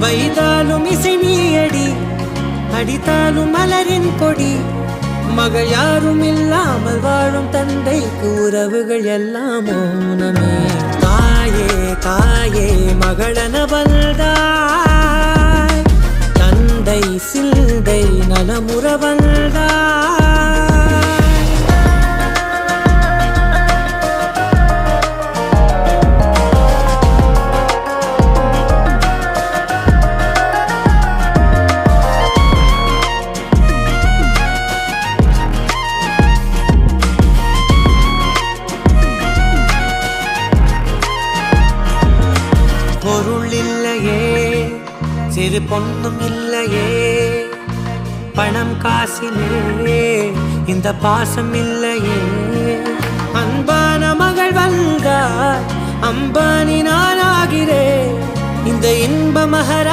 வைதாலும் இசை நீயடி, அடித்தாலும் மலரின் கொடி. மகள் யாரும் இல்லாமல் வாழும் தந்தைக்கு உறவுகள் எல்லாம் மௌனமே. தாயே தாயே மகளன வந்தாய், தந்தை சிந்தை நலமுற வந்தாய். பொருள் இல்லையே, சிறு பொண்ணும் இல்லையே, பணம் காசிலே இந்த பாசம் இல்லையே. அன்பான மகள் வந்தார், அம்பானி நான் ஆகிறேன், இந்த இன்ப மகர